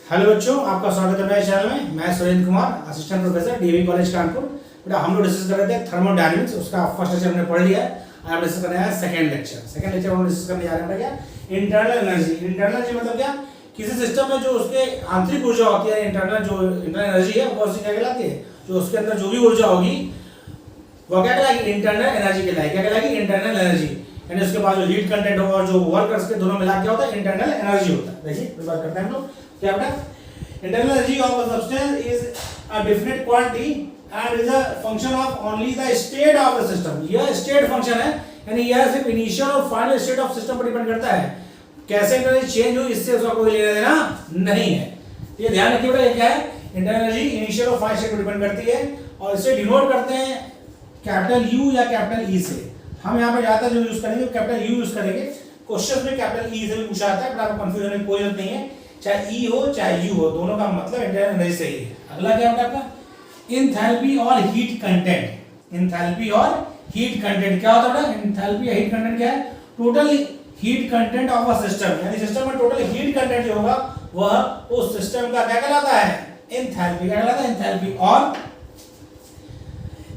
Hello बच्चों, आपका स्वागत है मेरे चैनल में। मैं Surendra Kumar, assistant professor DV college Kanpur. बेटा हम लोग डिस्कस कर रहे थे थर्मोडायनेमिक्स, उसका फर्स्ट लेक्चर हमने पढ़ लिया है। आज डिस्कस करने आया सेकंड लेक्चर हम डिस्कस करने जा रहे हैं क्या इंटरनल एनर्जी। इंटरनल एनर्जी मतलब क्या, किसी सिस्टम में जो उसके आंतरिक ऊर्जा होती है, इंटरनल एनर्जी है, वो उसकी क्या कहलाती है, जो उसके अंदर जो भी ऊर्जा होगी वो क्या कहलाएगी, इंटरनल एनर्जी कहलाएगी। क्या कहलाएगी, इंटरनल एनर्जी। यानी उसके बाद जो हीट कंटेंट होगा और जो वर्क करके दोनों मिला क्या होता है, इंटरनल एनर्जी होता है। देखिए बात करते हैं हम लोग क्या बेटा, internal energy of a substance is a definite quantity and is a function of only the state of the system। यह state function है, यानी यह सिर्फ इनिशियल और फाइनल स्टेट ऑफ सिस्टम पर डिपेंड करता है। कैसे एनर्जी चेंज हुई इससे उसका कोई लेना देना नहीं है। ये ध्यान रखिए बेटा, ये क्या है, इंटरनल एनर्जी इनिशियल और फाइनल स्टेट पर डिपेंड करती है और इसे डिनोट करते हैं कैपिटल यू या कैपिटल ई से। हम यहाँ पे ज्यादा जो यूज करेंगे कैपिटल यू यूज करेंगे। क्वेश्चन में कैपिटल ई से भी पूछा आता है, पर आपको कंफ्यूजन होने की कोई जरूरत नहीं है। चाहे ई हो चाहे यू हो, दोनों का मतलब इंटरनल एनर्जी से ही है। अगला क्या होगा आपका, एंथैल्पी और हीट कंटेंट। एंथैल्पी और हीट कंटेंट क्या होता है? एंथैल्पी या हीट कंटेंट क्या है? Total heat content of a system, यानी सिस्टम में टोटल हीट कंटेंट जो होगा वह उस सिस्टम का क्या कहलाता है, एंथैल्पी। क्या कहलाता है, एंथैल्पी। और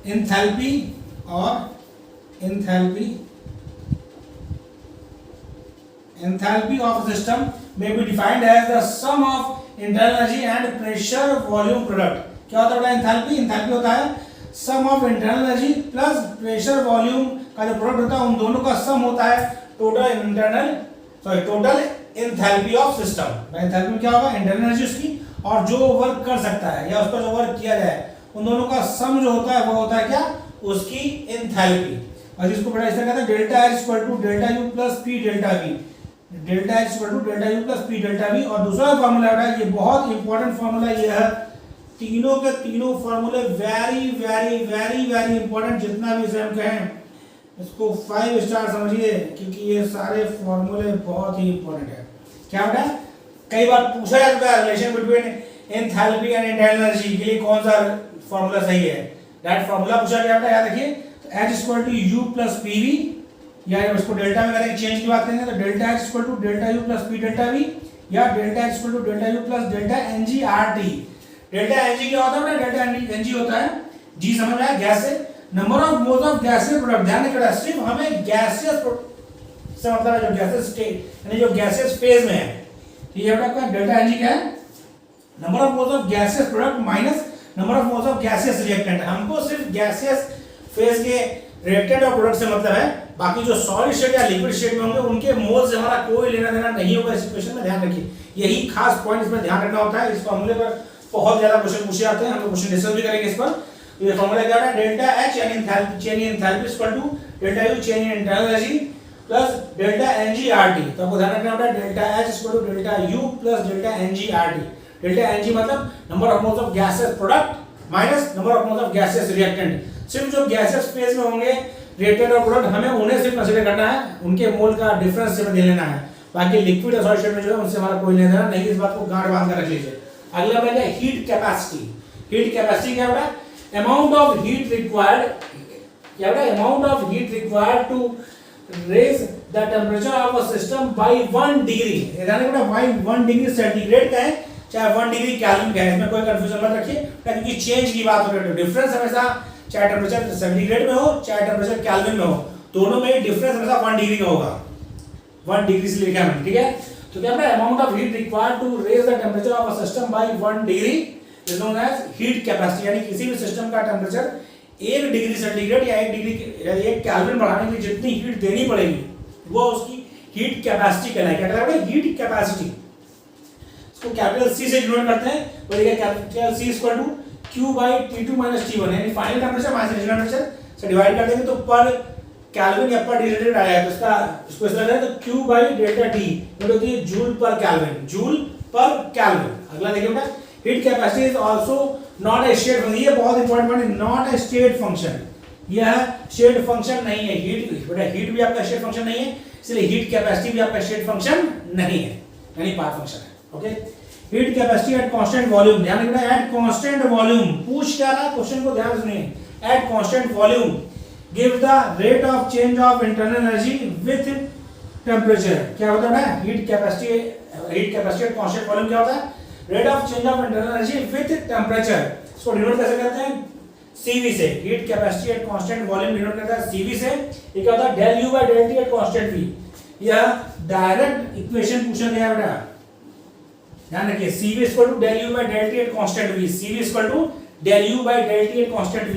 enthalpy of a system may be defined as the sum of internal energy and pressure volume product। क्या होता है एंथैल्पी? एंथैल्पी होता है sum of internal energy plus pressure volume का जो प्रोडक्ट होता है, उन दोनों का सम होता है total enthalpy of system. Enthalpy में क्या होगा, इंटरनल एनर्जी उसकी और जो वर्क कर सकता है या उस पर जो वर्क किया जाए, उन दोनों का सम जो होता है वो होता है क्या, उसकी एंथैल्पी। और इसको बड़ा ऐसा कहते हैं delta H equal to delta U plus P delta V. Delta H equal to delta U plus P delta V. और दूसरा फार्मूला है, ये बहुत इंपॉर्टेंट फार्मूला ये है। तीनों के तीनों फार्मूले very very very very important. जितना भी इसे हम कहें इसको 5 स्टार समझिए, क्योंकि ये सारे फार्मूले बहुत ही इंपॉर्टेंट है। क्या होता है, कई बार पूछा जाता है relation between enthalpy and internal energy के लिए कौन सा फार्मूला सही है। दैट फार्मूला पूछा गया था, याद रखिए। H equal to U plus P V, या इसको डेल्टा में करेंगे, चेंज की बात करेंगे तो delta H equal to delta U plus P delta V, या delta H equal to delta U plus delta N G R T. Delta N G क्या होता है? डेल्टा एन जी होता है, जी समझ में आया, गैस से number of moles of gaseous product. ध्यान रखिएगा, सिर्फ हमें गैसियस से मतलब है जो गैसियस स्टेट यानी जो गैसियस फेज में है। तो ये आपका डेल्टा एन जी क्या है, number of moles of gaseous product minus number of moles of gaseous reactant. हमको सिर्फ गैसियस फेज के रिएक्टेंट और प्रोडक्ट से मतलब है, बाकी जो सॉलिड स्टेट या लिक्विड स्टेट में होंगे उनके मोल से हमारा कोई लेना देना नहीं होगा। इस इक्वेशन में ध्यान रखिए, यही खास पॉइंट इसमें ध्यान रखना होता है। इस फार्मूले पर बहुत ज्यादा क्वेश्चन पूछे जाते हैं, हम लोग क्वेश्चन डिस्कस भी करेंगे इस पर। ये फार्मूला क्या है, डेल्टा एच यानी enthalpy, change in enthalpy equal to delta U change in internal energy plus delta NGRT. तो आपको ध्यान रखना होता है delta H equal to delta U plus delta NGRT. Delta NG मतलब number of moles of gaseous product minus number of moles of gaseous reactant. सिर्फ जो gaseous phase में होंगे रिएक्टेंट और प्रोडक्ट, हमें उन्हें सिर्फ कंसीडर करना है, उनके मोल का डिफरेंस सिर्फ दे लेना है। बाकी लिक्विड और सॉलिड स्टेट में जो है उनसे हमारा कोई लेना देना नहीं। इस बात को गांठ बांध कर रख लीजिए। अगला है हीट कैपेसिटी। हीट कैपेसिटी क्या होता है, अमाउंट ऑफ हीट रिक्वायर्ड, क्या होता है, amount of heat required to raise the temperature of a system by 1 degree. ध्यान रखना, बाय 1 डिग्री सेंटीग्रेड का है चाहे 1 डिग्री केल्विन का है, इसमें कोई कंफ्यूजन मत रखिए, क्योंकि चेंज की बात हो रही है। डिफरेंस हमेशा चाहे टेंपरेचर सेंटीग्रेड में हो चाहे टेंपरेचर केल्विन में हो, दोनों में डिफरेंस हमेशा 1 डिग्री का होगा। 1 डिग्री से लिखा है, ठीक है। तो क्या है, amount of heat required to raise the temperature of a system by 1 degree is known as heat capacity. यानी किसी भी सिस्टम का टेंपरेचर 1 डिग्री सेंटीग्रेड या 1 डिग्री या 1 केल्विन बढ़ाने के लिए जितनी हीट देनी पड़ेगी वो उसकी हीट कैपेसिटी कहलाएगी। क्या कहलाता है, हीट कैपेसिटी। इसको कैपिटल सी से डिनोट करते हैं, तो ये capital C equal to Q by T2 minus T1, यानी final temperature minus initial temperature से डिवाइड कर देंगे तो पर केल्विन या पर डिग्री आया, तो इसको इस तरह है तो Q by डेल्टा T जो होती है जूल पर केल्विन, जूल पर केल्विन। अगला देखिए बेटा, heat capacity is also not a state function. ये बहुत इंपॉर्टेंट पॉइंट है, नॉट ए स्टेट फंक्शन। यह स्टेट फंक्शन नहीं है। हीट बेटा, हीट भी आपका स्टेट फंक्शन नहीं है, इसलिए हीट कैपेसिटी भी आपका स्टेट फंक्शन नहीं है, यानी पार्ट फंक्शन है। Okay, heat capacity at constant volume. ध्यान रखना, एट कांस्टेंट वॉल्यूम पूछ क्या रहा है, क्वेश्चन को ध्यान से सुनिए। At constant volume give the rate of change of internal energy with temperature. क्या होता है ना, heat capacity at constant volume क्या होता है, rate of change of internal energy with temperature, इसको डिनोट कैसे करते हैं, CV से, heat capacity at constant volume denote करता है CV से। ये क्या होता है, del U by del T at constant V। यह डायरेक्ट इक्वेशन पूछा गया है बेटा, ध्यान रखिए, CV equal to del U by del T at constant V, CV equal to del U by del T at constant V,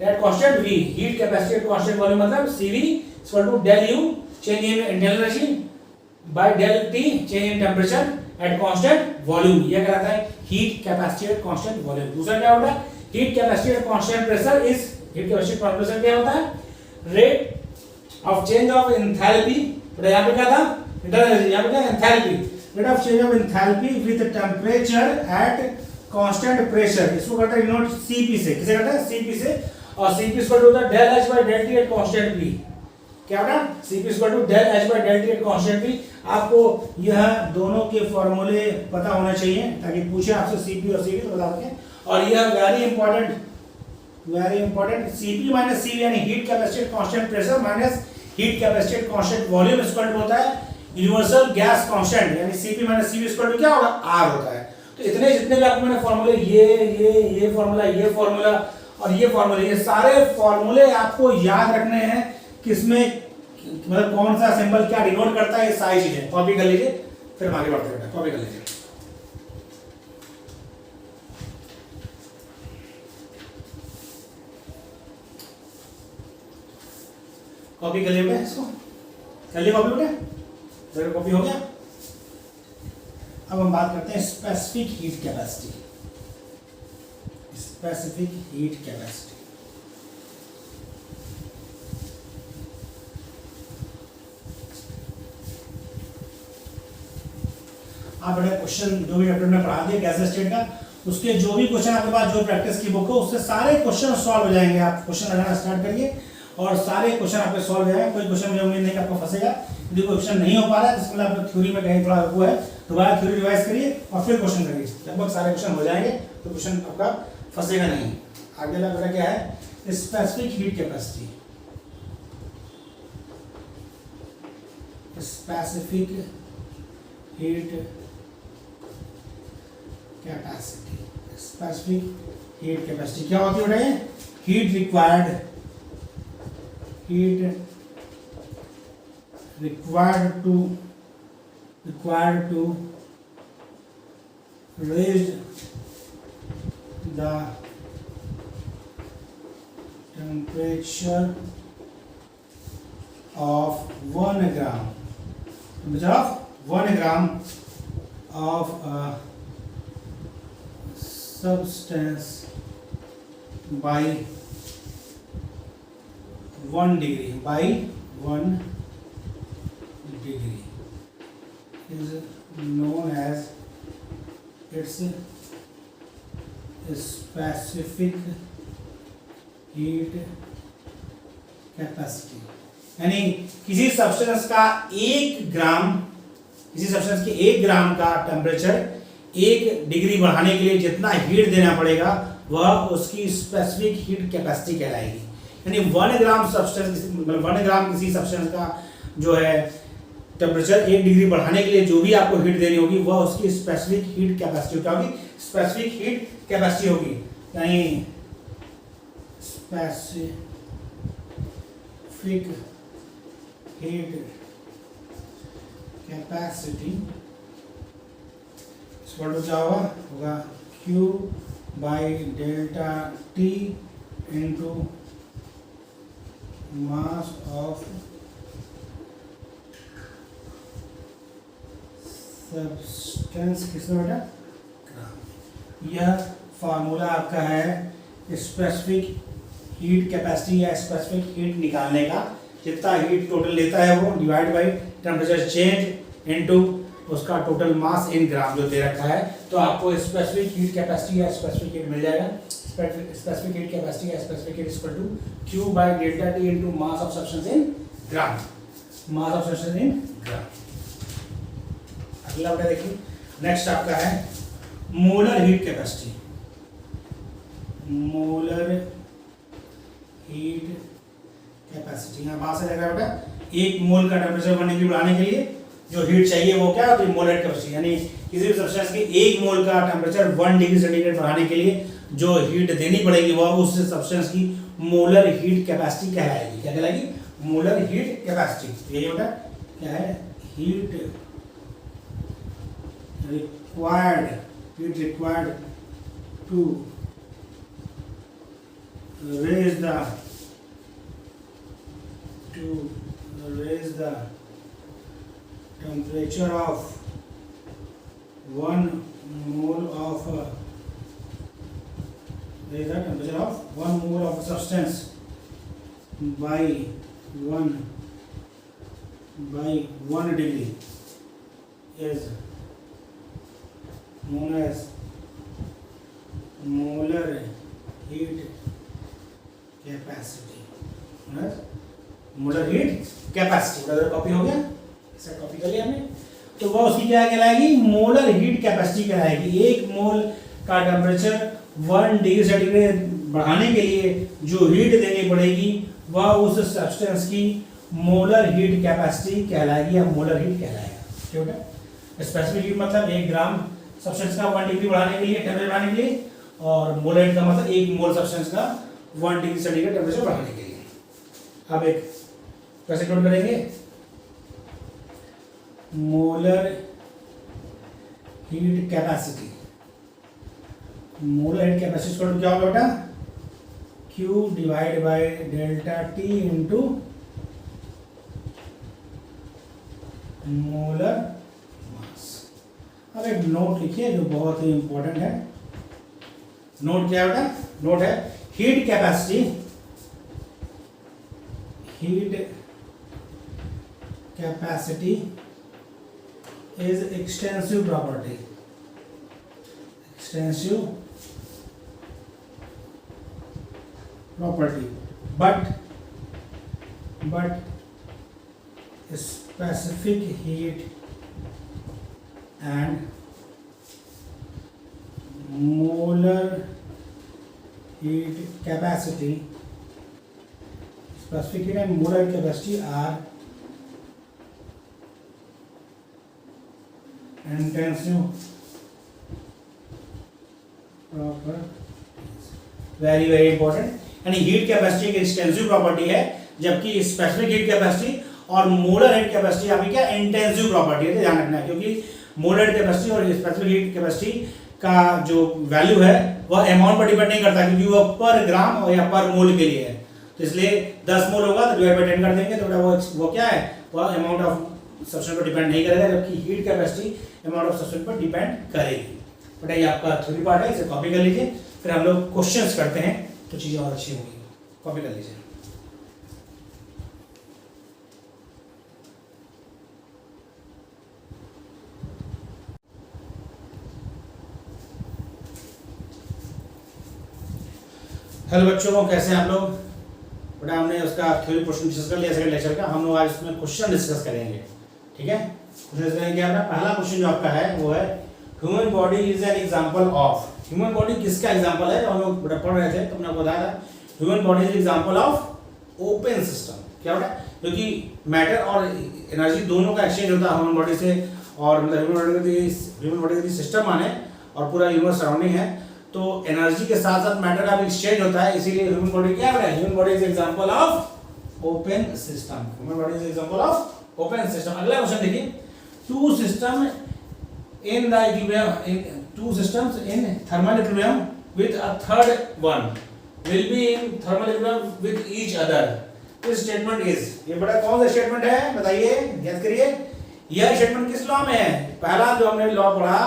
at constant V, heat capacity at constant volume मतलब CV equal to del U change in internal energy by del T change in temperature at constant volume, ये कहलाता है heat capacity at constant volume. दूसरा क्या होता है, heat capacity at constant pressure is, heat capacity pressure क्या होता है, rate of change of enthalpy, तो यहां पे क्या था इंटरनल एनर्जी, यहां पे क्या enthalpy, rate of change of enthalpy with temperature at constant pressure, इसको करते हैं डिनोट Cp से, किसे करते हैं Cp से, और Cp इक्वल टू होता है del H by del T at constant P, क्या होता है Cp equal to del H by del T at constant P। आपको यह दोनों के फॉर्मूले पता होने चाहिए ताकि पूछे आपसे Cp और Cv तो बता सकें। और यह very important, Cp minus Cv यानी heat capacity at constant pressure minus heat capacity at constant volume equal to होता है यूनिवर्सल गैस कांस्टेंट, यानी Cp minus Cv equal to क्या होगा, R होता है। तो इतने जितने भी आपको मैंने फॉर्मूले, ये फॉर्मूला, ये फॉर्मूला और ये फॉर्मूले, ये सारे फॉर्मूले आपको याद रखने हैं, किसमें मतलब कौन सा सिंबल क्या डिनोट करता है, ये सारी चीजें कॉपी कर लीजिए, फिर हम आगे बढ़ते हैं, कॉपी कर लीजिए। कॉपी कर लिया इसको, कर लिया कॉपी बेटे, कॉपी हो गया। अब हम बात करते हैं specific heat capacity, specific heat capacity. आप बेटा क्वेश्चन जो भी चैप्टर में पढ़ा दिया गैस स्टेट का, उसके जो भी क्वेश्चन आपके पास जो प्रैक्टिस की बुक हो उससे सारे क्वेश्चन सॉल्व हो जाएंगे। आप क्वेश्चन लगाना स्टार्ट करिए और सारे क्वेश्चन आपके सॉल्व हो जाएंगे। कोई क्वेश्चन मुझे उम्मीद नहीं कि आपको फंसेगा। यदि कोई क्वेश्चन नहीं हो पा रहा है जिसमें आपको थ्योरी में कहीं थोड़ा वो है, दोबारा थ्योरी रिवाइज करिए और फिर क्वेश्चन करिए, लगभग सारे क्वेश्चन हो जाएंगे तो क्वेश्चन आपका फंसेगा नहीं। आगे वाला क्या है, specific heat capacity, specific heat capacity, specific heat capacity क्या होती है? Heat required to raise the temperature of 1 gram, of a substance by 1 degree, is known as its specific heat capacity। यानी किसी सब्सटेंस का 1 ग्राम, किसी सब्सटेंस के 1 ग्राम का temperature 1 degree बढ़ाने के लिए जितना हीट देना पड़ेगा वह उसकी स्पेसिफिक हीट कैपेसिटी कहलाएगी। यानी 1 ग्राम सब्सटेंस, 1 ग्राम किसी सब्सटेंस का जो है टेम्परेचर 1 डिग्री बढ़ाने के लिए जो भी आपको हीट देनी होगी वह उसकी स्पेसिफिक हीट कैपेसिटी क्या होगी? स्पेसिफिक हीट कैपेसिटी होगी। यानी स्पेसिफिक हीट कैपेसिटी क्या होगा Q by delta T into mass of substance, किसमें बेटा? ग्राम। यह फार्मूला आपका है स्पेसिफिक हीट कैपेसिटी या स्पेसिफिक हीट निकालने का। जितना हीट टोटल लेता है वो divide by temperature change into उसका टोटल मास इन ग्राम जो दे रखा है, तो आपको स्पेसिफिक हीट कैपेसिटी या स्पेसिफिक हीट मिल जाएगा। स्पेसिफिक हीट कैपेसिटी या specific heat equal to Q by delta T into mass of substance in gram, mass of substance in gram. अगला बेटा देखिए, नेक्स्ट आपका है molar heat capacity. Molar heat capacity यहाँ बात से लग रहा है बेटा, 1 मोल का टेम्परेचर 1 डिग्री बढ़ाने के लिए जो हीट चाहिए वो क्या होती है, मोलर हीट कैपेसिटी। यानी किसी भी सब्सटेंस की 1 मोल का टेम्परेचर 1 डिग्री सेंटीग्रेड बढ़ाने के लिए जो हीट देनी पड़ेगी वह उस सब्सटेंस की मोलर हीट कैपेसिटी कहलाएगी। क्या कहलाएगी, मोलर हीट कैपेसिटी। ये होता क्या है, heat required to raise the temperature of 1 mole of a substance by 1 degree is known as molar heat capacity. Molar heat capacity अगर कॉपी हो गया, इसे कॉपी कर लिया हमने, तो वह उसकी क्या कहलाएगी, मोलर हीट कैपेसिटी कहलाएगी। 1 मोल का टेम्परेचर 1 डिग्री सेंटीग्रेड बढ़ाने के लिए जो हीट देनी पड़ेगी वह उस सब्सटेंस की मोलर हीट कैपेसिटी कहलाएगी या मोलर हीट कहलाएगा। ठीक है, स्पेसिफिक हीट मतलब 1 ग्राम सब्सटेंस का 1 डिग्री बढ़ाने के लिए, टेम्परेचर बढ़ाने के लिए, और मोलर हीट का मतलब 1 मोल सब्सटेंस का 1 डिग्री सेंटीग्रेड टेम्परेचर बढ़ाने के लिए। अब एक कैसे नोट करेंगे, molar heat capacity. Molar heat capacity को क्या होगा बेटा, Q divide by delta T into molar mass. अब एक नोट लिखिए जो बहुत ही इंपॉर्टेंट है। नोट क्या है बेटा, नोट है heat capacity is extensive property, but specific heat and molar heat capacity are intensive properties। Very very important. यानी हीट कैपेसिटी एक एक्सटेंसिव प्रॉपर्टी है, जबकि स्पेसिफिक हीट कैपेसिटी और मोलर हीट कैपेसिटी आपकी क्या इंटेंसिव प्रॉपर्टी है। ध्यान रखना है, क्योंकि मोलर हीट कैपेसिटी और स्पेसिफिक हीट कैपेसिटी का जो वैल्यू है वह अमाउंट पर डिपेंड नहीं करता, क्योंकि वह पर ग्राम और या पर मोल के लिए है। तो इसलिए 10 मोल होगा तो डिवाइड बाय 10 कर देंगे, तो वो क्या है, वह अमाउंट ऑफ सब्सटेंस पर डिपेंड नहीं करेगा, जबकि heat capacity amount of substance पर डिपेंड करेगी। बेटा ये आपका थ्योरी पार्ट है, इसे कॉपी कर लीजिए, फिर हम लोग क्वेश्चंस करते हैं तो चीजें और अच्छी होंगी। कॉपी कर लीजिए। हेलो बच्चों, कैसे हैं आप लोग? बेटा हमने उसका थ्योरी पोर्शन डिस्कस कर लिया सेकंड लेक्चर का। हम लोग आज उसमें क्वेश्चन डिस्कस करेंगे। ठीक है, क्वेश्चन करेंगे। अपना पहला क्वेश्चन जो आपका है वो है human body is an example of. Human body किसका एग्जांपल है? हम लोग पढ़ रहे थे तो हमने आपको बताया था human body is example of open system. क्या होता है, क्योंकि मैटर और एनर्जी दोनों का एक्सचेंज होता है ह्यूमन बॉडी से, और मतलब ह्यूमन बॉडी का सिस्टम माने और पूरा यूनिवर्स सराउंडिंग है, तो एनर्जी के साथ साथ मैटर का भी एक्सचेंज होता है। इसीलिए ह्यूमन बॉडी क्या है? Human body is example of open system. Human body is example of open system. अगला क्वेश्चन देखिए, two systems in thermal equilibrium with a third one will be in thermal equilibrium with each other। this statement is, ये बड़ा कौन सा statement है बताइए, gas करिए। यह स्टेटमेंट किस लॉ में है? पहला जो हमने लॉ पढ़ा,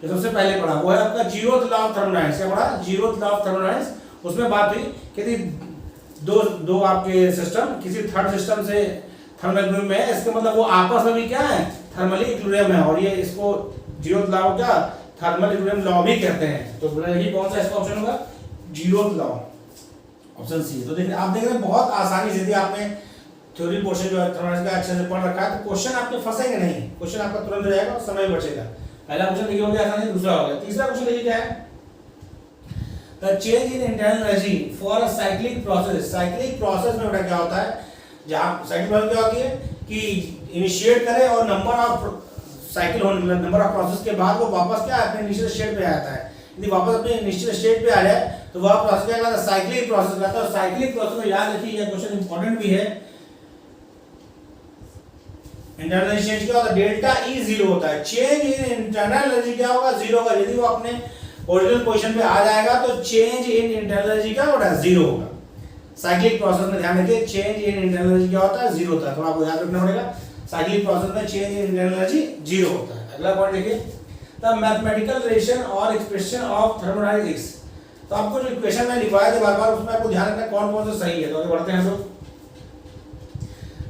जो सबसे पहले पढ़ा, वो है आपका जीरोथ लॉ ऑफ थर्मोडायनामिक्स। क्या पढ़ा? Zeroth law of thermodynamics. उसमें बात हुई कि दो आपके सिस्टम किसी थर्ड सिस्टम से थर्मल इक्विलिब्रियम में है, इसका मतलब वो आपस में भी क्या है? थर्मली इक्विलिब्रियम है, और ये इसको जीरोथ लॉ क्या थर्मल इक्विलिब्रियम लॉ भी कहते हैं। तो ये कौन सा इसका ऑप्शन होगा? Zeroth law, option C. तो देखिए आप देख रहे हैं बहुत आसानी से, यदि आपने थ्योरी पोर्शन जो है थर्मोडायनामिक्स का अच्छे से पढ़ रखा है तो क्वेश्चन आपके फंसेंगे नहीं, क्वेश्चन आपका तुरंत हो जाएगा और समय बचेगा। पहला क्वेश्चन देखिए हो गया आसानी, दूसरा हो गया। तीसरा क्वेश्चन देखिए क्या है, the change in internal energy for a cyclic process. Cyclic process में बेटा क्या होता है, जहां साइक्लिक प्रोसेस क्या होती है कि इनिशिएट करे और नंबर ऑफ साइकिल होने, नंबर ऑफ प्रोसेस के बाद वो वापस क्या अपने इनिशियल स्टेट पे आता है। यदि वापस अपने इनिशियल स्टेट पे आ जाए तो वह प्रोसेस क्या कहलाता है, साइक्लिक प्रोसेस कहलाता है। और साइक्लिक प्रोसेस में याद रखिए, यह क्वेश्चन इंपॉर्टेंट भी है, इंटरनल एनर्जी चेंज क्या होता है, डेल्टा ई जीरो होता है। चेंज इन इंटरनल एनर्जी क्या होगा, जीरो होगा। यदि वो अपने ओरिजिनल पोजीशन पे आ जाएगा तो चेंज इन इंटरनल एनर्जी क्या होगा, जीरो होगा। साइक्लिक प्रोसेस में ध्यान रखिए, चेंज इन इंटरनल एनर्जी क्या होता है, जीरो होता है। थोड़ा आपको याद रखना पड़ेगा, साइक्लिक प्रोसेस में change in internal energy zero होता है। अगला पॉइंट देखिए, द मैथमेटिकल रिलेशन और एक्सप्रेशन ऑफ थर्मोडायनामिक्स। तो आपको जो इक्वेशन में लिखवाया था बार-बार, उसमें आपको ध्यान रखना कौन कौन सा सही है। तो आगे बढ़ते हैं हम।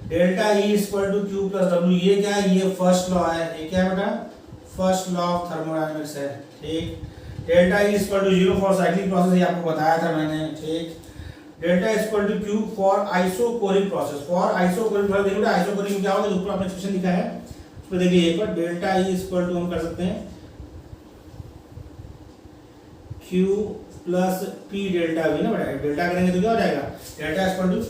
Delta E equal to Q plus W, ये क्या है, ये फर्स्ट लॉ है। ये क्या है बेटा, फर्स्ट लॉ ऑफ थर्मोडायनामिक्स है। ठीक, delta E equal to zero for cyclic process, ये आपको बताया था मैंने। ठीक, delta equal to Q for isochoric process. For isochoric process देखो, आइसोकोरिक में क्या होगा, ऊपर आपने एक्सप्रेशन लिखा है उसमें देखिए एक बार, डेल्टा ई इक्वल टू हम कर सकते हैं Q plus P delta V ना बेटा। डेल्टा करेंगे तो क्या हो जाएगा, delta equal to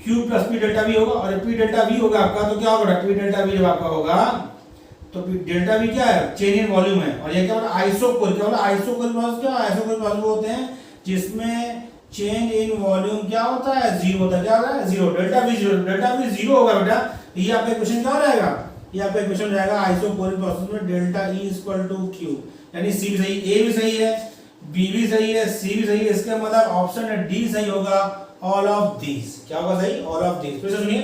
Q plus P delta V होगा। और पी डेल्टा वी होगा आपका तो क्या होगा, पी डेल्टा वी जब आपका होगा तो पी डेल्टा वी क्या है, चेंज इन वॉल्यूम है। और ये क्या होगा, आइसोकोरिक। क्या होगा, आइसोकोरिक प्रोसेस, क्या आइसोकोरिक प्रोसेस होते हैं जिसमें चेंज इन वॉल्यूम क्या होता है, जीरो होता है। क्या होता है, zero. Delta we zero, delta we zero होगा बेटा। ये आपका क्वेश्चन क्या हो जाएगा, ये आपका क्वेश्चन हो जाएगा आइसोकोरिक प्रोसेस में delta E equal to Q, यानी सी भी सही, ए भी सही है, बी भी सही है, सी भी सही है। इसका मतलब ऑप्शन है डी सही होगा, ऑल ऑफ दीज। क्या होगा सही, ऑल ऑफ दीज। फिर से सुनिए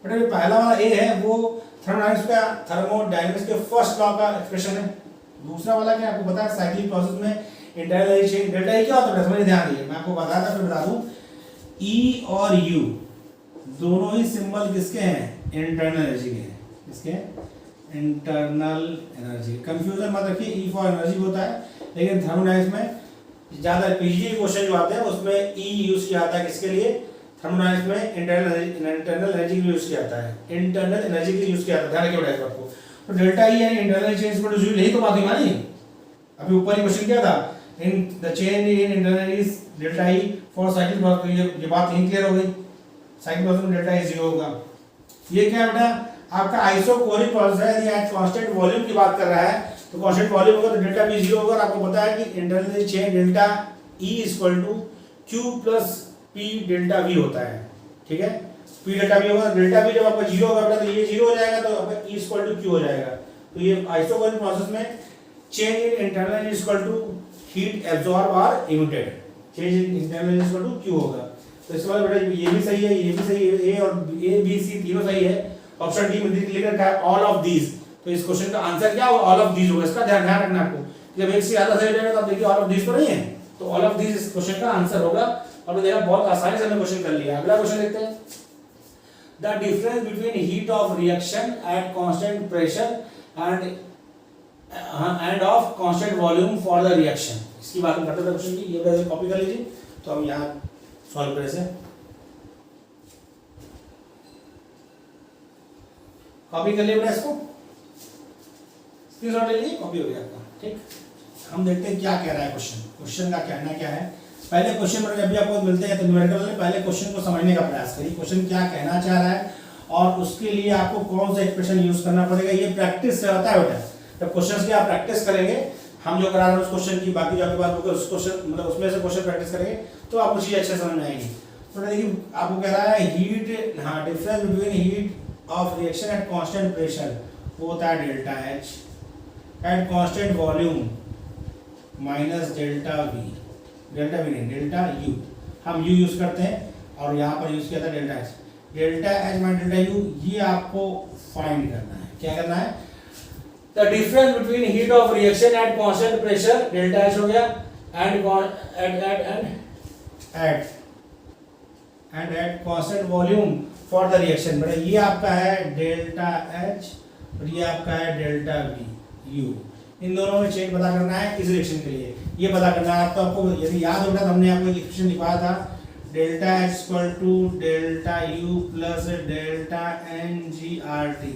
बेटा, ये पहला वाला ए है वो थर्मोडायनामिक्स के फर्स्ट लॉ का एक्सप्रेशन है। दूसरा वाला क्या आपको पता है, साइक्लिक प्रोसेस में इंटरनल चेंज, डेल्टा ई क्या होता है समझ ध्यान दीजिए, मैं आपको बताया था, फिर बता दूं। ई और यू दोनों ही सिंबल किसके हैं, इंटरनल एनर्जी के हैं। किसके, इंटरनल एनर्जी। कंफ्यूजन मत रखिए, ई फॉर एनर्जी होता है, लेकिन थर्मोडायनामिक्स में ज्यादा पीजी क्वेश्चन जो आते हैं उसमें ई यूज किया जाता है किसके लिए, थर्मोडायनामिक्स में इंटरनल एनर्जी के लिए यूज किया जाता है, इंटरनल एनर्जी के लिए यूज किया जाता है। ध्यान रखिए आपको। तो डेल्टा ई यानी इंटरनल चेंज को जो यही तो बात ही मानी, अभी ऊपर ही क्वेश्चन क्या था, in the change in internal is delta E for cyclic process. ये बात यहीं क्लियर हो गई, साइक्लिक प्रोसेस में डेल्टा ई जीरो होगा। ये क्या बेटा, आपका आइसोकोरिक प्रोसेस है, यदि आप कांस्टेंट वॉल्यूम की बात कर रहा है तो कांस्टेंट वॉल्यूम होगा तो डेल्टा वी जीरो होगा। आपको पता है कि internal change delta E equal to Q plus P delta V होता है। ठीक है, पी डेल्टा वी होगा, डेल्टा वी जब आपका जीरो होगा बेटा तो ये जीरो हो जाएगा, तो आपका ई इक्वल टू क्यू हो जाएगा। तो ये आइसोकोरिक प्रोसेस में change in internal is equal to heat absorb और emitted, change in internal is equal to Q होगा। तो इसके बाद बेटा ये भी सही है, ये भी सही है, ए और ए बी सी तीनों सही है। ऑप्शन डी में लिख रखा है ऑल ऑफ दीज। तो इस क्वेश्चन का आंसर क्या होगा, ऑल ऑफ दीज होगा। इसका ध्यान रखना आपको, जब एक से ज्यादा सही हो जाएगा तो आप देखिए ऑल ऑफ दीज तो नहीं है, तो ऑल ऑफ दीज इस क्वेश्चन का आंसर होगा। और देखा बहुत आसानी से हमने क्वेश्चन कर लिया। अगला क्वेश्चन देखते हैं, the difference between heat of reaction at constant pressure end of constant volume for the reaction. इसकी बात हम करते थे क्वेश्चन की, ये वैसे कॉपी कर लीजिए तो हम यहाँ सॉल्व करें से। कॉपी कर लिया इसको, स्क्रीनशॉट ले लीजिए, कॉपी हो गया आपका। ठीक, हम देखते हैं क्या कह रहा है क्वेश्चन, क्वेश्चन का कहना क्या है। पहले क्वेश्चन में जब भी आपको मिलते हैं तो न्यूमेरिकल में पहले क्वेश्चन को समझने का प्रयास करिए, क्वेश्चन क्या कहना चाह रहा है और उसके लिए आपको कौन सा एक्सप्रेशन यूज करना पड़ेगा। ये प्रैक्टिस से होता है बेटा, जब क्वेश्चन की आप प्रैक्टिस करेंगे, हम जो करा रहे हैं उस क्वेश्चन की, बाकी जो आपके पास उस क्वेश्चन मतलब उसमें से क्वेश्चन प्रैक्टिस करेंगे तो आपको चीज़ अच्छे समझ में आएगी। तो देखिए आपको कह रहा है हीट, हाँ, difference between heat of reaction at constant pressure वो होता है delta H, eight constant volume minus delta V, delta we नहीं डेल्टा यू, हम यू यूज करते हैं और यहाँ पर यूज किया था delta H. Delta H minus delta you, ये आपको फाइंड करना है। क्या करना है, the difference between heat of reaction at constant pressure delta H हो गया and eight constant volume for the reaction. बेटा ये आपका है डेल्टा एच और ये आपका है डेल्टा वी यू। इन दोनों में चेंज पता करना है इस रिएक्शन के लिए, ये पता करना है आपको। यदि याद होगा तो हमने आपको एक इक्वेशन लिखवाया था, delta H equal to delta U plus delta N G R T.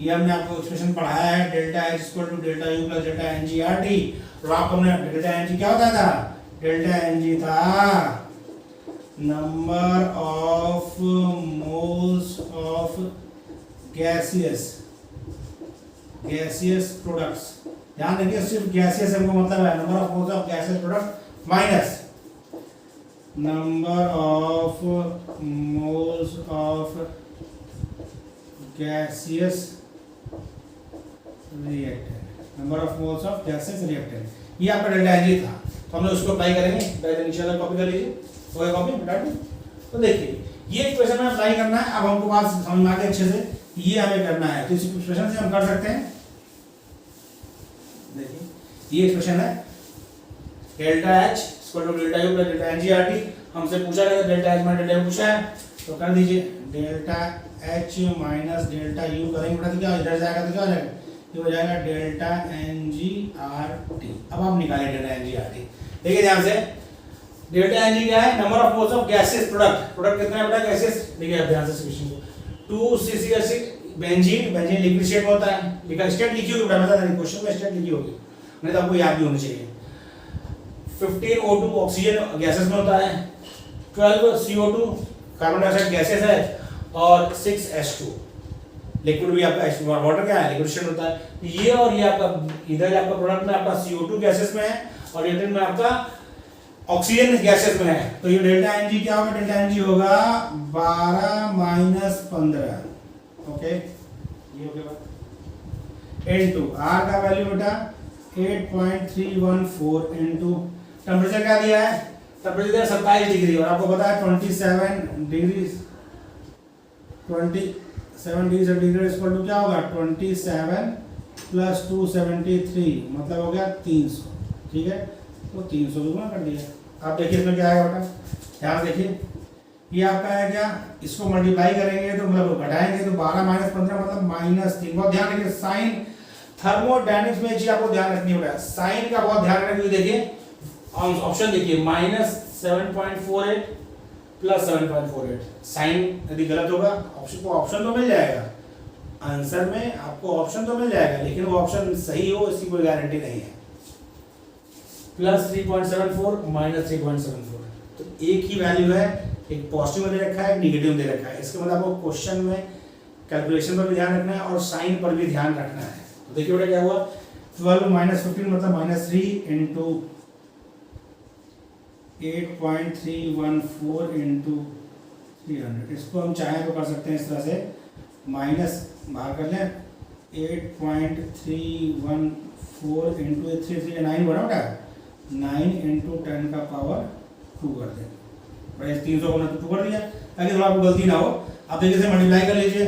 ये हमने आपको एक्सप्रेशन पढ़ाया है, delta H equal to delta U plus delta N G R T. और आपको हमने डेल्टा एन जी क्या होता था, डेल्टा एन जी था number of moles of gaseous products, ध्यान रखिए सिर्फ गैसियस हमको मतलब है number of moles of gaseous product minus number of moles of gaseous reactant, number of moles of gaseous reactant, ये आपका डेल्टा एनजी था, तो हम लोग उसको अप्लाई करेंगे। पहले नीचे वाला कॉपी कर लीजिए, वो है कॉपी बता दो। तो देखिए ये इक्वेशन में अप्लाई करना है। अब हमको बात समझ में आ गई अच्छे से, ये हमें करना है, तो इस इक्वेशन से हम कर सकते हैं। देखिए ये इक्वेशन है delta H equal to delta U plus delta N G R T, हमसे पूछा गया delta H minus delta U पूछा है, तो कर दीजिए delta H minus delta U करेंगे बेटा, तो क्या इधर जाएगा तो क्या हो जाएगा, ये हो जाएगा delta N G R T. अब आप निकालें delta N G R T, देखिए ध्यान से, डेल्टा एन जी क्या है, number of moles of gaseous product, product कितना है बेटा गैसियस, देखिए आप ध्यान से क्वेश्चन को 2 CCl6 benzene, benzene liquid state में होता है, लिखा स्टेट लिखी होगी बेटा, मतलब क्वेश्चन में स्टेट लिखी होगी, नहीं तो आपको याद भी होनी चाहिए। 15 O2 ऑक्सीजन गैसेस में होता है, 12 CO2 कार्बन डाइऑक्साइड गैसेस है, और 6 H2 लिक्विड भी आपका वाटर क्या है लिक्विड स्टेट होता है। ये और ये आपका इधर आपका प्रोडक्ट में आपका CO2 गैसेस में है और इधर में आपका ऑक्सीजन गैसेस में है, तो ये डेल्टा एनजी क्या होगा, डेल्टा एनजी होगा 12 माइनस 15, ओके ये हो गया बात। इनटू आर का वैल्यू बेटा 8.314 इनटू टेम्परेचर क्या दिया है, टेम्परेचर 27 डिग्री, और आपको पता है 27 डिग्री सेंटीग्रेड इक्वल टू क्या होगा 27 प्लस 273 मतलब हो गया 300, ठीक है, तो 300 गुना कर दिया। आप देखिए इसमें क्या आएगा बेटा, ध्यान देखिए, ये आपका है क्या, इसको मल्टीप्लाई करेंगे तो मतलब घटाएंगे तो 12 माइनस 15 मतलब -3। बहुत ध्यान रखिए साइन, थर्मोडायनेमिक्स में एक चीज आपको ध्यान रखनी होगा, साइन का बहुत ध्यान रखिए। देखिए ऑप्शन देखिए -7.48 प्लस 7.48, साइन यदि गलत होगा ऑप्शन को ऑप्शन तो मिल जाएगा, आंसर में आपको ऑप्शन तो मिल जाएगा, लेकिन वो ऑप्शन सही हो इसकी कोई गारंटी नहीं है। प्लस 3.74 माइनस 3.74, तो एक ही वैल्यू है, एक पॉजिटिव में दे रखा है एक नेगेटिव दे रखा है, इसके मतलब आपको क्वेश्चन में कैलकुलेशन पर भी ध्यान रखना है और साइन पर भी ध्यान रखना है। तो देखिए बेटा क्या हुआ, 12 माइनस 15 मतलब -3 इंटू 8.314 इंटू 300, इसको हम चाहें तो कर सकते हैं इस तरह से, माइनस बाहर कर लें 8.314 इंटू 339 बना बेटा 9 इंटू 10 का पावर 2 कर दें, बड़े 300 को 2 कर दिया ताकि थोड़ा आपको गलती ना हो। आप देखिए से मल्टीप्लाई कर लीजिए,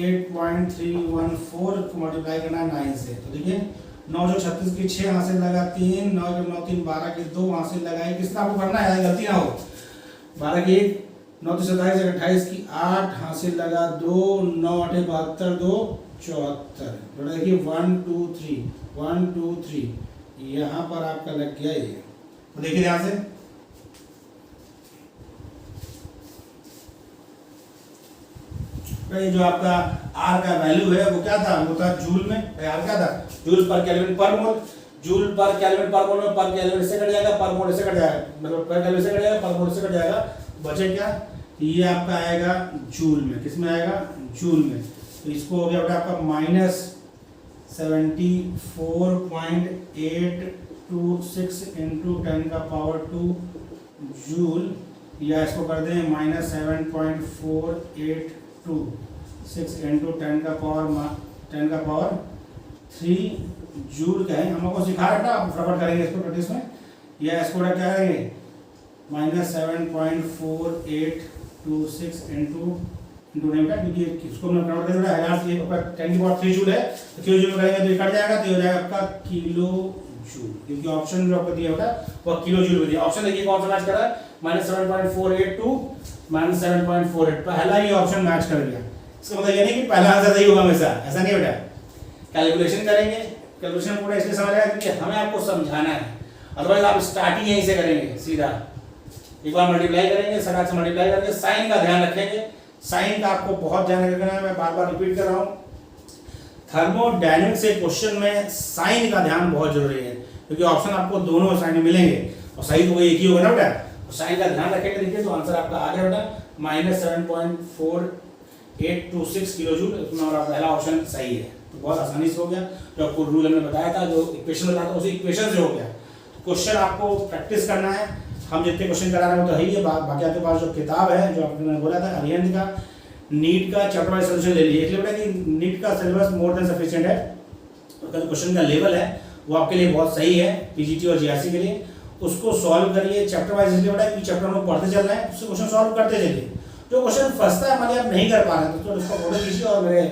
8.314 को मल्टीप्लाई करना है 9 से, तो देखिए 9 जो 36 की 6 हासिल लगा 3, 9 जो 9 3 12 के 2 हासिल लगाए, किस तरह आपको करना है गलती ना हो, 12 की 1 9 तो 27 28 की 8 हासिल लगा 2, 9 8 72 2 74, बेटा देखिए 1 2 3 1 2 3 यहाँ पर आपका लग गया ये, तो देखिए ध्यान से, ये जो आपका आर का वैल्यू है वो क्या था, वो था जूल में, आर क्या था जूल पर केल्विन पर मोल, जूल पर केल्विन पर मोल में पर केल्विन इससे कट जाएगा, पर मोल इससे कट जाएगा, मतलब पर केल्विन से कट जाएगा, पर मोल इससे कट जाएगा, बचे क्या, ये आपका आएगा जूल में, किस में आएगा जूल में, तो इसको हो गया बेटा आपका -74.826 इंटू 10 का पावर 2 जूल, या इसको कर दें -7.482 इंटू 10 का पावर 3 जूल का है, हम लोग को सिखा रहा था, फटाफट करेंगे इसको प्रैक्टिस में, या इसको क्या करेंगे -7.4826 इंटू डेल्टा, क्योंकि इसको मैं कन्वर्ट कर रहा है 1000 से 10 की पावर 3 जूल है, तो किलो जूल में करेंगे तो ये कट जाएगा, तो ये हो जाएगा आपका किलो जूल, क्योंकि ऑप्शन जो आपको दिया होता है वो किलो जूल में दिया। ऑप्शन देखिए कौन सा मैच कर रहा है, -7.482 -7.48, पहला ही ऑप्शन मैच कर गया, इसका मतलब ये नहीं कि पहला आंसर सही होगा हमेशा, ऐसा नहीं बेटा, कैलकुलेशन करेंगे, कैलकुलेशन पूरा इसलिए समझ आएगा क्योंकि हमें आपको समझाना है, अदरवाइज आप स्टार्टिंग यहीं से करेंगे सीधा, एक बार मल्टीप्लाई करेंगे, सटाक से मल्टीप्लाई करके साइन का ध्यान रखेंगे, साइन का आपको बहुत ध्यान रखना है, मैं बार बार रिपीट कर रहा हूँ, थर्मोडायनेमिक्स से क्वेश्चन में साइन का ध्यान बहुत जरूरी है, क्योंकि ऑप्शन आपको दोनों साइन में मिलेंगे और सही तो वही एक ही होगा ना बेटा, साइन का ध्यान रखेंगे, देखिए तो आंसर आपका आ गया बेटा -7.4 826 किलो जूल। हमारा पहला ऑप्शन सही है। तो बहुत आसानी से हो गया, जो आपको रूल हमने बताया था, जो इक्वेशन बताया था उसी इक्वेशन से हो गया। क्वेश्चन आपको प्रैक्टिस करना है, हम जितने क्वेश्चन करा रहे हैं वो तो है ही है। बाकी आपके पास जो किताब है, जो आपने बोला था अरिहंत का नीट का चैप्टर वाइज सोल्यूशन ले लीजिए। इसलिए बोला कि नीट का सिलेबस मोर देन सफिशिएंट है, तो क्वेश्चन का लेवल है वो आपके लिए बहुत सही है पीजीटी और जीआरसी के लिए। उसको सॉल्व करिए चैप्टर वाइज। इसलिए बोला कि चैप्टर में पढ़ते चल रहे हैं, उससे क्वेश्चन सॉल्व करते चलिए। जो क्वेश्चन फंसता है मान आप नहीं कर पा रहे हैं तो उसको फोटो खींचिए और मेरे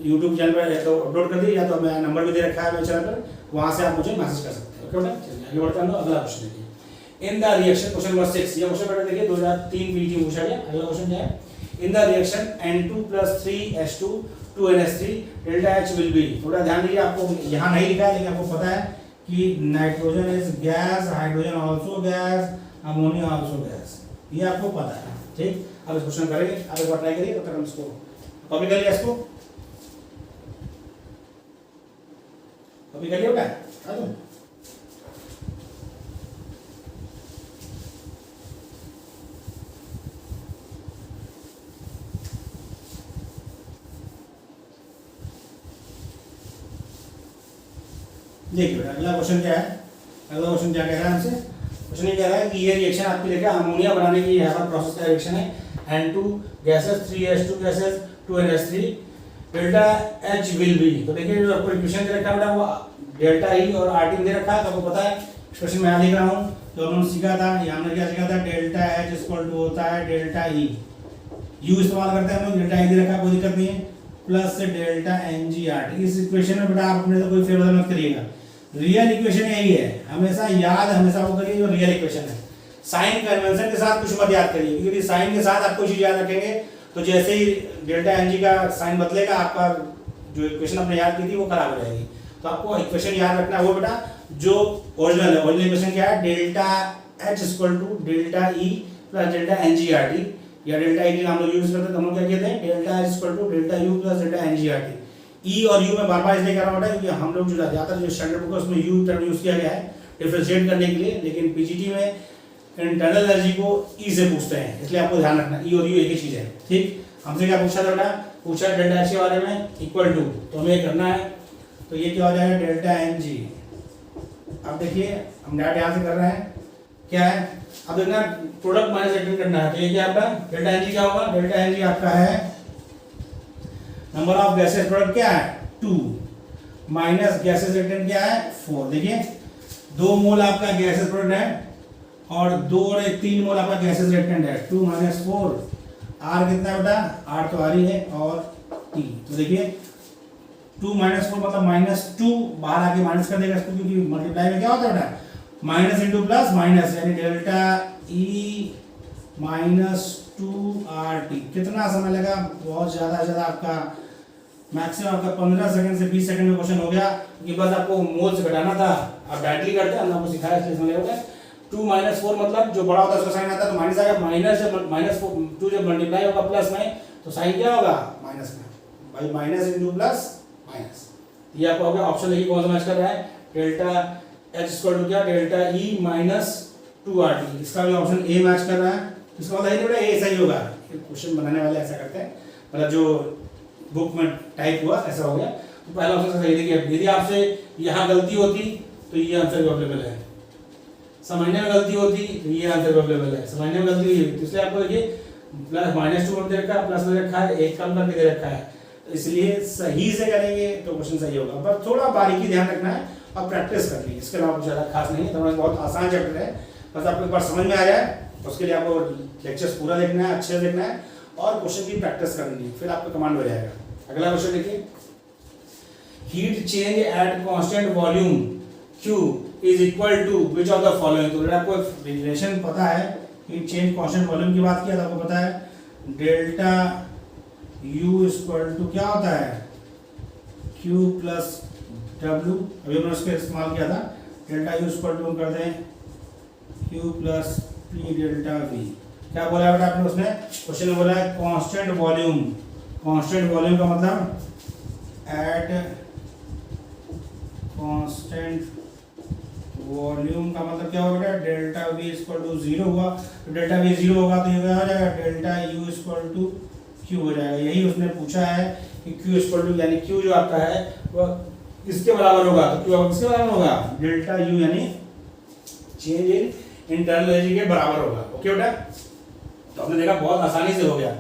यूट्यूब चैनल पर तो अपलोड कर दीजिए, या तो मेरा नंबर भी दे रखा है मेरे चैनल पर, वहाँ से आप मुझे मैसेज कर सकते हैं। ओके बेटा, चलिए आगे बढ़ते हैं। अगला क्वेश्चन देखिए, in the reaction, question number 6। ये क्वेश्चन बेटा देखिए 2003 पीजीटी में पूछा गया। अगला क्वेश्चन क्या है, in the reaction N2 + 3H2 2NH3 delta H will be. थोड़ा ध्यान दीजिए, आपको यहाँ नहीं लिखा है लेकिन आपको पता है कि nitrogen is gas, hydrogen also gas, ammonia also gas, ये आपको पता है। ठीक, अब इस क्वेश्चन करेंगे, आप एक बार ट्राई करिए, तब तक हम इसको कॉपी कर लिया। इसको कॉपी कर लिया बेटा, आ जाओ। देखिए बेटा अगला क्वेश्चन क्या है, अगला क्वेश्चन क्या कह रहा है हमसे। क्वेश्चन ये कह रहा है कि ये रिएक्शन आपकी देखिए अमोनिया बनाने की यहाँ पर प्रोसेस का रिएक्शन है। N2 gases, 3H2 gases, 2NH3 delta H will be. तो देखिए जो आपको इक्वेशन दे रखा है बेटा वो डेल्टा ई और RT दे रखा है, तो आपको पता है एक्सप्रेशन मैं यहाँ लिख रहा हूँ। जो हमने सीखा था, यहाँ हमने क्या सीखा था, डेल्टा H इक्वल टू होता है डेल्टा ई, यू इस्तेमाल करते हैं हम लोग, डेल्टा ई दे रखा है कोई दिक्कत नहीं है, प्लस डेल्टा NgRT। इस इक्वेशन में बेटा आप अपने से कोई फेरबदल मत करिएगा, रियल इक्वेशन यही है, हमेशा याद हमेशा वो करिए जो रियल इक्वेशन है। साइन कन्वेंशन के साथ कुछ मत याद करिए, क्योंकि साइन के साथ आप कोई चीज याद रखेंगे तो जैसे ही डेल्टा Ng का साइन बदलेगा आपका जो इक्वेशन आपने याद की थी वो खराब हो जाएगी। तो आपको इक्वेशन याद रखना है वो बेटा जो ओरिजिनल है। ओरिजिनल इक्वेशन क्या है, delta H equal to delta E plus delta NgRT, या डेल्टा ई का हम लोग यूज करते हैं तो हम लोग क्या कहते हैं, delta H equal to delta U plus delta NgRT। E और यू में बार बार इसलिए कर रहा हूँ क्योंकि हम लोग जो ज़्यादातर जो स्टैंडर्ड बुक है उसमें यू टर्म यूज़ किया गया है डिफरेंशिएट करने के लिए, लेकिन पीजीटी में इंटरनल एनर्जी को ई से पूछते हैं, इसलिए आपको ध्यान रखना ई और यू एक ही चीज़ है। ठीक, हमसे क्या पूछा था बेटा, पूछा डेल्टा एच के बारे में इक्वल टू, तो हमें करना है, तो ये क्या हो जाएगा डेल्टा एन जी। अब देखिए हम डायरेक्ट यहाँ से कर रहे हैं, क्या है, अब देखना प्रोडक्ट माइनस रिटर्न करना है, तो ये क्या आपका डेल्टा एन जी क्या होगा, डेल्टा एन जी आपका है नंबर ऑफ गैसेस प्रोडक्ट क्या है 2 माइनस गैसेस रिटर्न क्या है 4। देखिए 2 मोल आपका गैसेस प्रोडक्ट है और 2 और 3 मोल आपका गैसेस रिटर्न है, 2 माइनस 4, आर कितना है बेटा, आर तो आर ही है और टी। तो देखिए 2 माइनस 4 मतलब -2, बाहर आके माइनस कर देगा इसको, क्योंकि मल्टीप्लाई में क्या होता है बेटा माइनस इंटू प्लस माइनस, यानी डेल्टा ई -2 आर टी। कितना समय लगा, बहुत ज़्यादा आपका मैक्सिमम आपका 15 सेकंड से 20 सेकंड में क्वेश्चन हो गया, क्योंकि बस आपको मोल से घटाना था, आप डायरेक्टली करते हैं, हमने आपको सिखाया इसलिए समझ होगा। 2 माइनस 4 मतलब जो बड़ा होता है उसका साइन आता है तो माइनस आएगा, माइनस जब -2 जब मल्टीप्लाई होगा प्लस में तो साइन क्या होगा माइनस में, भाई माइनस इंटू प्लस माइनस। ये आपको हो गया ऑप्शन देखिए कौन सा मैच कर रहा है, डेल्टा एच इक्वल टू क्या डेल्टा ई -2 आर टी, इसका भी ऑप्शन ए मैच कर रहा है, इसका मतलब है बेटा ए सही होगा। क्वेश्चन बनाने वाले ऐसा करते हैं, मतलब जो बुक में टाइप हुआ ऐसा हो गया, तो पहला ऑप्शन सही। देखिए यदि आपसे यहाँ गलती होती तो ये आंसर अवेलेबल है, समझने में गलती होती तो ये आंसर अवेलेबल है, समझने में गलती हुई तो इसलिए आपको देखिए प्लस -2 दे रखा है, प्लस में रखा है, एक कम करके दे रखा है, तो इसलिए सही से करेंगे तो क्वेश्चन सही होगा, पर थोड़ा बारीकी ध्यान रखना है और प्रैक्टिस करनी है, इसके अलावा कुछ ज़्यादा खास नहीं है। तो बहुत आसान चैप्टर है, बस आपको एक बार समझ में आ जाए उसके लिए आपको लेक्चर्स पूरा देखना है, अच्छे से देखना है और क्वेश्चन की प्रैक्टिस करनी है, फिर आपका कमांड हो जाएगा। अगला क्वेश्चन देखिए, heat change at constant volume Q is equal to which of the following. तो आपको रिलेशन पता है, हीट चेंज कांस्टेंट वॉल्यूम की बात किया था, आपको पता है डेल्टा U इक्वल टू क्या होता है Q प्लस W, अभी हमने उसका इस्तेमाल किया था, डेल्टा U इक्वल टू हम कर दें Q plus P delta V। क्या बोला है बेटा आपने उसमें क्वेश्चन में बोला है कांस्टेंट वॉल्यूम, कांस्टेंट वॉल्यूम का मतलब एट कांस्टेंट वॉल्यूम का मतलब क्या होगा बेटा, डेल्टा V इक्वल टू 0 हुआ, तो डेल्टा V 0 होगा तो ये क्या हो जाएगा delta U equal to Q हो जाएगा। यही उसने पूछा है कि क्यू इक्वल टू, यानी क्यू जो आपका है वह इसके बराबर होगा, तो क्यू किसके बराबर होगा, डेल्टा यू यानी चेंज इन इंटरनल एनर्जी के बराबर होगा। ओके बेटा, तो आपने देखा बहुत आसानी से हो गया,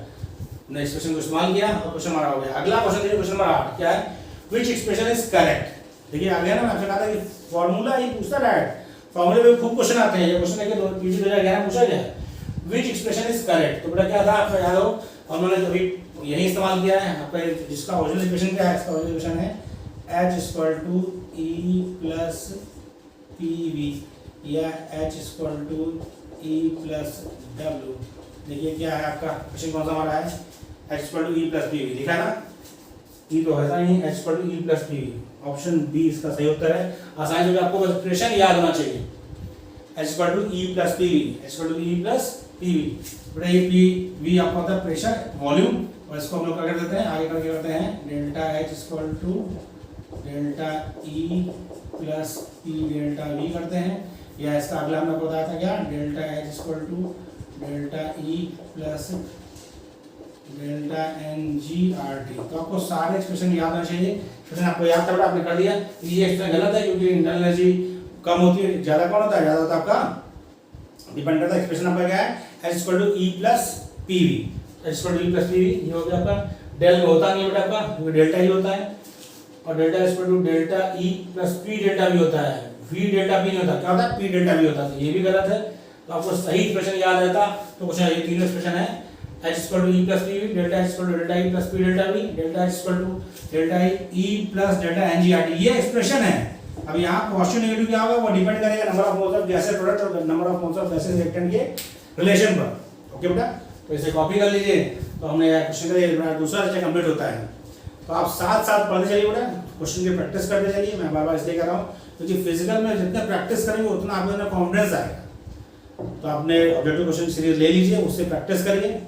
हमने एक्सप्रेशन को इस्तेमाल किया और क्वेश्चन हमारा हो गया। अगला क्वेश्चन देखिए, क्वेश्चन नंबर 8 क्या है, व्हिच एक्सप्रेशन इज करेक्ट। देखिए आ गया ना, मैं आपसे कहा था कि फार्मूला ही पूछता डायरेक्ट, फार्मूले में खूब क्वेश्चन आते हैं। ये क्वेश्चन देखिए पीटी 2011 पूछा गया, व्हिच एक्सप्रेशन इज करेक्ट। तो बेटा क्या था आपको याद हो, हमने अभी यही इस्तेमाल किया है आपका, जिसका ओरिजिनल इक्वेशन क्या है, इसका ओरिजिनल इक्वेशन है h equal to e plus pv या h equal to e plus w। देखिए क्या है आपका क्वेश्चन, कौन सा हमारा है, h equal to e plus pv, दिखा ना, e तो है नहीं, h equal to e plus pv, option B इसका सही उत्तर है। आसानी से आपको बस एक्सप्रेशन याद होना चाहिए, h equal to e plus pv, h equal to e plus pv। बेटा ये pv आपको होता है प्रेशर वॉल्यूम, और इसको हम लोग क्या कर देते हैं, आगे करके करते हैं delta h equal to delta e plus p delta v करते हैं, या इसका अगला हमने बताया था क्या, delta h equal to delta e plus delta NGRT। तो आपको सारे एक्सप्रेशन याद होना चाहिए। एक्सप्रेशन आपको याद था, आपने कर दिया। ये एक्सप्रेशन गलत है क्योंकि इंटरनल एनर्जी कम होती है, ज्यादा कौन होता है, ज्यादा होता है आपका, डिपेंड करता है। एक्सप्रेशन आपका क्या है, h equal to e plus pv, h equal to e plus pv, ये हो गया आपका। डेल में होता नहीं है बेटा आपका, क्योंकि डेल्टा ही होता है, और delta equal to delta e plus p delta v होता है, v डेल्टा p नहीं होता, क्या होता है, p डेल्टा v होता है। तो ये भी गलत है। तो आपको सही एक्सप्रेशन याद रहता तो क्वेश्चन, ये तीनों एक्सप्रेशन है, h equal to e plus pv, delta h equal to delta e plus p delta v, delta h equal to delta e plus delta NGRT, ये एक्सप्रेशन है। अब यहाँ क्वेश्चन नेगेटिव क्या होगा, वो डिपेंड करेगा number of moles of gases product और number of moles of gases reactant के रिलेशन पर। ओके बेटा, तो इसे कॉपी कर लीजिए। तो हमने क्वेश्चन का दूसरा सेट कंप्लीट होता है। तो आप साथ साथ पढ़ते चलिए बेटा, क्वेश्चन की प्रैक्टिस करते चलिए। मैं बार बार इसलिए कर रहा हूँ क्योंकि फिजिकल में जितना प्रैक्टिस करेंगे उतना आपके अंदर कॉन्फिडेंस आएगा। तो आपने ऑब्जेक्टिव क्वेश्चन सीरीज ले लीजिए, उससे प्रैक्टिस करिए,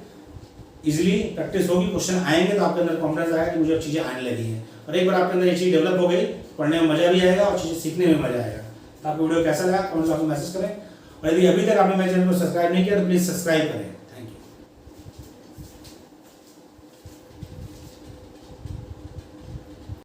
इजीली प्रैक्टिस होगी, क्वेश्चन आएंगे तो आपके अंदर कॉन्फिडेंस आएगा कि मुझे चीज़ें आने लगी हैं। और एक बार आपके अंदर ये चीज़ डेवलप हो गई, पढ़ने में मजा भी आएगा और चीज़ें सीखने में मजा आएगा। तो आपको वीडियो कैसा लगा कमेंट बॉक्स में मैसेज करें, और यदि अभी तक आपने मेरे चैनल को सब्सक्राइब नहीं किया तो प्लीज़ सब्सक्राइब करें।